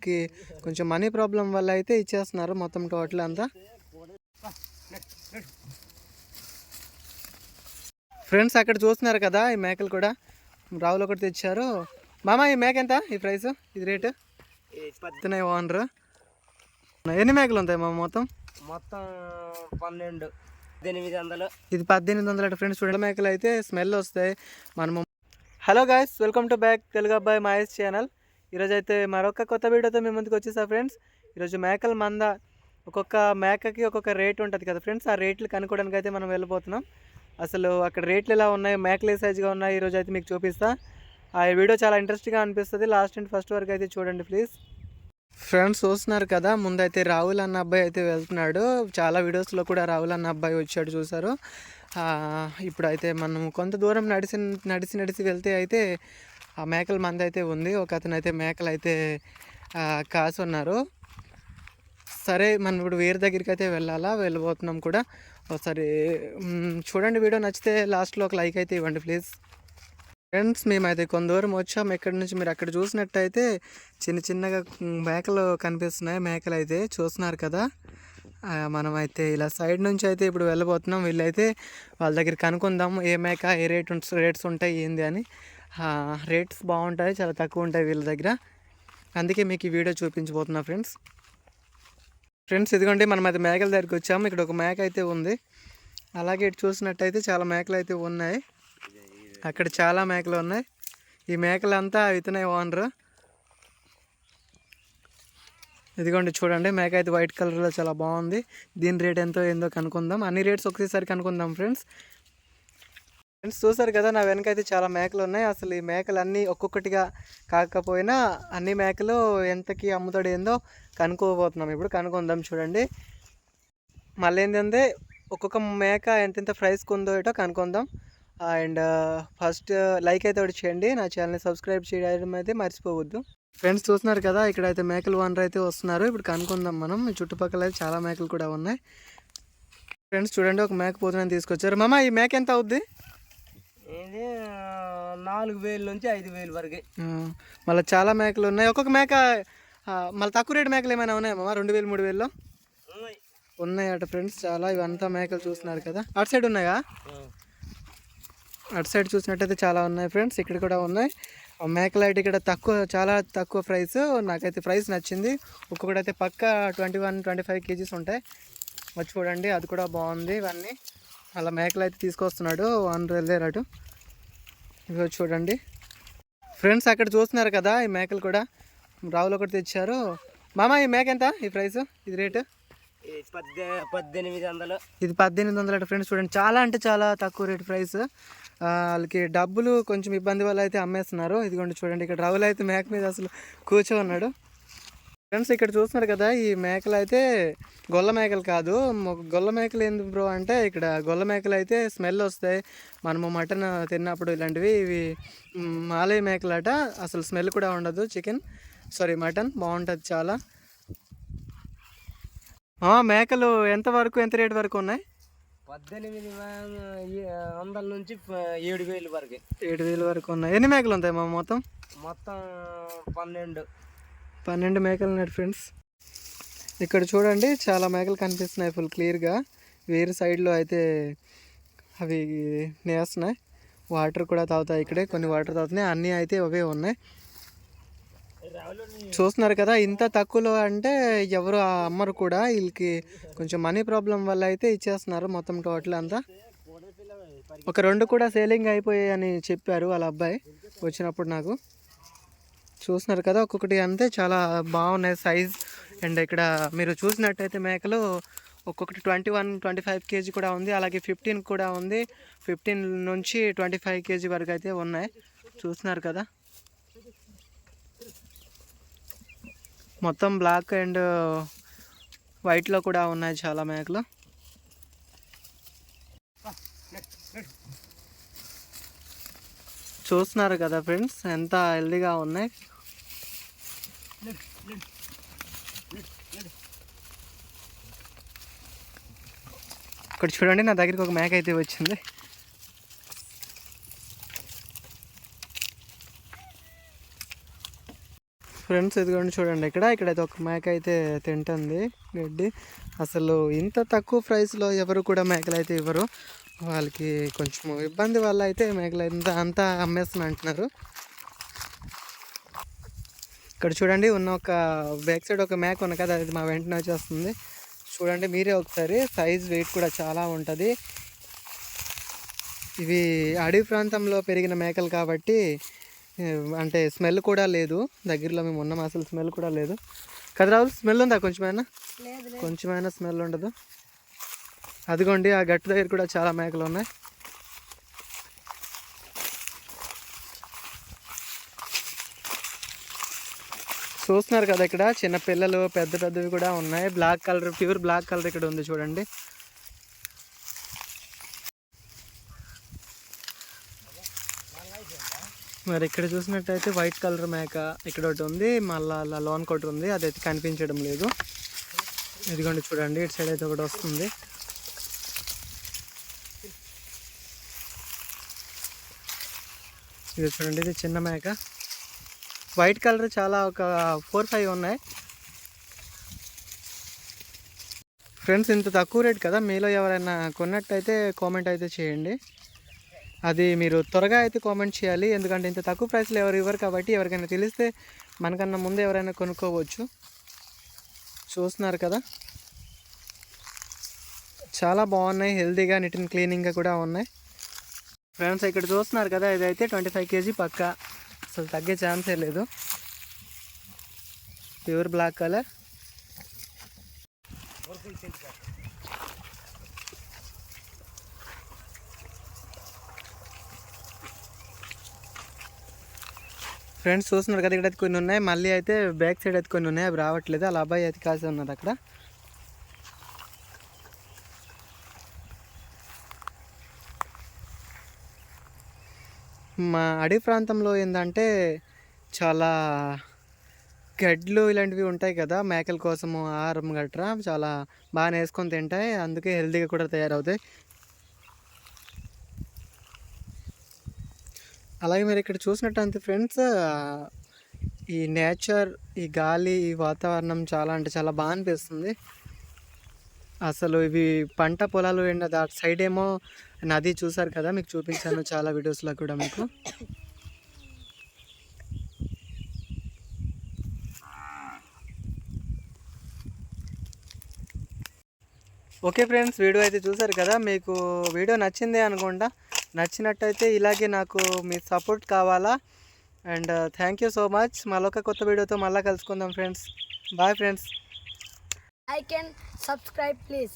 కి కొంచెం money problem వల్ల అయితే ఇచ్చేస్తున్నారు మొత్తం టోటల్ అంతా. ఫ్రెండ్స్ అక్కడ చూస్తున్నారు కదా ఈ మేకలు కూడా రావులు ఒకటి తెచ్చారు. మామ ఈ మేక ఎంత ఈ ప్రైస్ ఇది రేటు? ఓనర్ ఎన్ని మేకలు ఉంటాయి మామ మొత్తం? మొత్తం 12,800. ఇది 1800 ఫ్రెండ్స్. చూడండి మేకలు అయితే స్మెల్ వస్తాయి మనము. Hello guys, welcome to back Telugu అబ్బాయి మహేష్ ఛానల్. ఈరోజు అయితే మరొక కొత్త వీడియోతో మీ ముందుకు వచ్చేసా ఫ్రెండ్స్. ఈరోజు మేకల మంద ఒక్కొక్క మేకకి ఒక్కొక్క రేట్ ఉంటుంది కదా ఫ్రెండ్స్. ఆ రేట్లు కనుక్కోవడానికి అయితే మనం వెళ్ళిపోతున్నాం. అసలు అక్కడ రేట్లు ఎలా ఉన్నాయి, మేకలు ఏ సైజుగా ఉన్నాయి ఈరోజు అయితే మీకు చూపిస్తా. ఆ వీడియో చాలా ఇంట్రెస్టింగ్గా అనిపిస్తుంది. లాస్ట్ అండ్ ఫస్ట్ వరకు అయితే చూడండి ప్లీజ్. ఫ్రెండ్స్ చూస్తున్నారు కదా, ముందైతే రాహుల్ అన్న అబ్బాయి అయితే వెళ్తున్నాడు. చాలా వీడియోస్లో కూడా రాహుల్ అన్న అబ్బాయి వచ్చాడు చూసారు. ఇప్పుడైతే మనం కొంత దూరం నడిచి వెళ్తే అయితే ఆ మేకల మంద అయితే ఉంది. ఒక అతను అయితే మేకలు అయితే కాసి ఉన్నారు. సరే మనం ఇప్పుడు వేరే దగ్గరికి అయితే వెళ్ళబోతున్నాం కూడా. ఒకసారి చూడండి, వీడియో నచ్చితే లాస్ట్లో ఒక లైక్ అయితే ఇవ్వండి ప్లీజ్. ఫ్రెండ్స్ మేమైతే కొంత దూరం వచ్చాం. ఎక్కడి నుంచి మీరు అక్కడ చూసినట్టయితే చిన్నగా మేకలు కనిపిస్తున్నాయి. మేకలు అయితే చూస్తున్నారు కదా. మనం అయితే ఇలా సైడ్ నుంచి అయితే ఇప్పుడు వెళ్ళబోతున్నాం. వీళ్ళైతే వాళ్ళ దగ్గర కనుక్కుందాం ఏ మేక ఏ రేట్స్ ఉంటాయి ఏంది అని. రేట్స్ బాగుంటాయి, చాలా తక్కువ ఉంటాయి వీళ్ళ దగ్గర. అందుకే మీకు ఈ వీడియో చూపించబోతున్నా ఫ్రెండ్స్ ఇదిగోండి మనం అయితే మేకల దగ్గరికి వచ్చాము. ఇక్కడ ఒక మేక అయితే ఉంది. అలాగే ఇటు చూసినట్టయితే చాలా మేకలు అయితే ఉన్నాయి. అక్కడ చాలా మేకలు ఉన్నాయి. ఈ మేకలంతా ఇతనే ఓనర్. ఇదిగోండి చూడండి, మేక అయితే వైట్ కలర్లో చాలా బాగుంది. దీని రేట్ ఎంతో ఏందో కనుక్కుందాం. అన్ని రేట్స్ ఒకసారి కనుక్కుందాం ఫ్రెండ్స్. చూసారు కదా, నా వెనకైతే చాలా మేకలు ఉన్నాయి. అసలు ఈ మేకలు అన్నీ ఒక్కొక్కటిగా కాకపోయినా అన్ని మేకలు ఎంతకి అమ్ముతాడు ఏందో కనుక్కోబోతున్నాం. ఇప్పుడు కనుక్కుందాం చూడండి. మళ్ళీ ఏంటంటే ఒక్కొక్క మేక ఎంతెంత ప్రైస్కి ఉందో ఏటో కనుక్కుందాం. అండ్ ఫస్ట్ లైక్ అయితే ఒకటి చేయండి, నా ఛానల్ని సబ్స్క్రైబ్ చేయడం అయితే మర్చిపోవద్దు. ఫ్రెండ్స్ చూస్తున్నారు కదా, ఇక్కడైతే మేకలు ఓనర్ అయితే వస్తున్నారు. ఇప్పుడు కనుక్కుందాం మనం. చుట్టుపక్కల అయితే చాలా మేకలు కూడా ఉన్నాయి. ఫ్రెండ్స్ చూడండి, ఒక మేక పోతుని తీసుకొచ్చారు. మామ ఈ మేక ఎంత అవుద్ది? ఇది 4,000 నుంచి 5,000 వరకు. మళ్ళీ చాలా మేకలు ఉన్నాయి. ఒక్కొక్క మేక మళ్ళీ తక్కువ రేటు మేకలు ఏమైనా ఉన్నాయా మామ? 2,000 3,000లో ఉన్నాయట ఫ్రెండ్స్ చాలా. ఇవంతా మేకలు చూస్తున్నారు కదా. అటు సైడ్ ఉన్నాయా? అటు సైడ్ చూసినట్టయితే చాలా ఉన్నాయి ఫ్రెండ్స్. ఇక్కడ కూడా ఉన్నాయి మేకలు. అయితే ఇక్కడ చాలా తక్కువ ప్రైస్. నాకైతే ప్రైస్ నచ్చింది. ఒక్కొక్కటైతే పక్క 21-25 కేజీస్ ఉంటాయి. వచ్చి చూడండి, అది కూడా బాగుంది. ఇవన్నీ అలా మేకలు అయితే తీసుకొస్తున్నాడు ఓనర్ వెళ్ళారటు. ఇవి చూడండి ఫ్రెండ్స్, అక్కడ చూస్తున్నారు కదా ఈ మేకలు కూడా రావులు ఒకటి తెచ్చారు. మామ ఈ మేక ఎంత ఈ ప్రైస్ ఇది రేటు? 1,800. ఇది 1,800 ఫ్రెండ్స్. చూడండి, చాలా అంటే చాలా తక్కువ రేటు ప్రైస్. వాళ్ళకి డబ్బులు కొంచెం ఇబ్బంది వల్ల అయితే అమ్మేస్తున్నారు. ఇదిగోండి చూడండి, ఇక్కడ రావులు అయితే మేక మీద అసలు కూర్చోన్నాడు. ఫ్రెండ్స్ ఇక్కడ చూస్తున్నారు కదా, ఈ మేకలు అయితే గొల్ల మేకలు కాదు. గొల్ల మేకలు ఎందుకు బ్రో అంటే, ఇక్కడ గొల్ల మేకలు అయితే స్మెల్ వస్తాయి మనము మటన్ తిన్నప్పుడు. ఇలాంటివి ఇవి మాలయ మేకలట, అసలు స్మెల్ కూడా ఉండదు. మటన్ బాగుంటుంది చాలా. మేకలు ఎంత రేట్ వరకు ఉన్నాయి? 1,800 నుంచి 7,000 వరకు. 7,000 వరకు ఉన్నాయి. ఎన్ని మేకలు ఉంటాయి మా మొత్తం? 12 మేకలు ఉన్నాయి ఫ్రెండ్స్. ఇక్కడ చూడండి చాలా మేకలు కనిపిస్తున్నాయి ఫుల్ క్లియర్గా. వేరే సైడ్లో అయితే అవి నేస్తున్నాయి. వాటర్ కూడా తాగుతాయి. ఇక్కడే కొన్ని వాటర్ తాగుతున్నాయి. అన్నీ అయితే అవే ఉన్నాయి. చూస్తున్నారు కదా, ఇంత తక్కువలో అంటే ఎవరు అమ్మరు కూడా. వీళ్ళకి కొంచెం మనీ ప్రాబ్లం వల్ల అయితే ఇచ్చేస్తున్నారు మొత్తం టోటల్ అంతా. ఒక 2 కూడా సేలింగ్ అయిపోయాయి అని చెప్పారు వాళ్ళ అబ్బాయి వచ్చినప్పుడు నాకు. చూస్తున్నారు కదా, ఒక్కొక్కటి అంతే చాలా బాగున్నాయి సైజ్. అండ్ ఇక్కడ మీరు చూసినట్టయితే మేకలు ఒక్కొక్కటి 21-25 కేజీ కూడా ఉంది. అలాగే 15 కూడా ఉంది. 15 నుంచి 25 కేజీ వరకు అయితే ఉన్నాయి. చూస్తున్నారు కదా, మొత్తం బ్లాక్ అండ్ వైట్లో కూడా ఉన్నాయి చాలా మేకలు. చూస్తున్నారు కదా ఫ్రెండ్స్, ఎంత హెల్దీగా ఉన్నాయి. ఇక్కడ చూడండి, నా దగ్గరికి ఒక మేక అయితే వచ్చింది. ఫ్రెండ్స్ ఇదిగోండి చూడండి, ఇక్కడైతే ఒక మేక అయితే తింటుంది గడ్డి. అసలు ఇంత తక్కువ ప్రైస్లో ఎవరు కూడా మేకలు అయితే ఇవ్వరు. వాళ్ళకి కొంచెం ఇబ్బంది వల్ల అయితే మేకలు అంతా అమ్మేస్తాను అంటున్నారు. ఇక్కడ చూడండి ఉన్న ఒక బ్యాక్ సైడ్ ఒక మేక ఉంది కదా, అది మా వెంటనే వచ్చేస్తుంది. చూడండి మీరే ఒకసారి, సైజ్ వెయిట్ కూడా చాలా ఉంటుంది. ఇవి అడవి ప్రాంతంలో పెరిగిన మేకలు కాబట్టి అంటే స్మెల్ కూడా లేదు. దగ్గరలో మేము ఉన్నాం, అసలు స్మెల్ కూడా లేదు కదా రాహుల్? స్మెల్ ఉందా కొంచెమైనా స్మెల్ ఉండదు. అదిగోండి ఆ గట్టు దగ్గర కూడా చాలా మేకలు ఉన్నాయి. చూస్తున్నారు కదా, ఇక్కడ చిన్న పిల్లలు పెద్ద పెద్దవి కూడా ఉన్నాయి. Black colour, pure black colour ఇక్కడ ఉంది చూడండి. మరి ఇక్కడ చూసినట్టయితే వైట్ కలర్ మేక ఇక్కడ ఒకటి ఉంది, మళ్ళీ అలా లోన్ కొట్టి ఉంది, అదైతే కనిపించడం లేదు. ఇదిగోండి చూడండి, ఇటు సైడ్ అయితే ఒకటి వస్తుంది. ఇది చూడండి, ఇది చిన్న మేక, వైట్ కలర్ చాలా ఒక 4-5 ఉన్నాయి. ఫ్రెండ్స్ ఇంత తక్కువ రేట్ కదా, మీలో ఎవరైనా కొన్నట్టయితే కామెంట్ అయితే చేయండి. అది మీరు త్వరగా అయితే కామెంట్ చేయాలి, ఎందుకంటే ఇంత తక్కువ ప్రైస్లో ఎవరు ఇవ్వరు కాబట్టి ఎవరికైనా తెలిస్తే మనకన్నా ముందు ఎవరైనా కొనుక్కోవచ్చు. చూస్తున్నారు కదా, చాలా బాగున్నాయి, హెల్తీగా నీట్ అండ్ క్లీనింగ్గా కూడా ఉన్నాయి. ఫ్రెండ్స్ ఇక్కడ చూస్తున్నారు కదా, ఇదైతే 25 kg పక్కా, అసలు తగ్గే ఛాన్సే లేదు. Pure black colour. ఫ్రెండ్స్ చూస్తున్నారు కదా, ఇక్కడ కొన్ని ఉన్నాయి, మళ్ళీ అయితే బ్యాక్ సైడ్ అయితే కొన్ని ఉన్నాయి, అవి రావట్లేదు. అలా అబ్బాయి అయితే కాసి ఉన్నారు అక్కడ. మా అడవి ప్రాంతంలో ఏంటంటే చాలా గడ్లు ఇలాంటివి ఉంటాయి కదా, మేకల కోసము ఆహారం గట్రా చాలా బాగా వేసుకొని తింటాయి, అందుకే హెల్తీగా కూడా తయారవుతాయి. అలాగే మీరు ఇక్కడ చూసినట్టయితే ఫ్రెండ్స్, ఈ నేచర్, ఈ గాలి, ఈ వాతావరణం చాలా అంటే చాలా బాగా అనిపిస్తుంది. అసలు ఇవి పంట పొలాలు ఎండ అటు సైడ్ ఏమో నది చూసారు కదా, మీకు చూపించాను చాలా వీడియోస్లో కూడా మీకు. ఓకే ఫ్రెండ్స్, వీడియో అయితే చూసారు కదా, మీకు వీడియో నచ్చిందే అనుకుంటా. నచ్చినట్టయితే ఇలాగే నాకు మీ సపోర్ట్ కావాలా. And thank you so much. మళ్ళొక కొత్త వీడియోతో మళ్ళీ కలుసుకుందాం friends. Bye friends. I can subscribe please.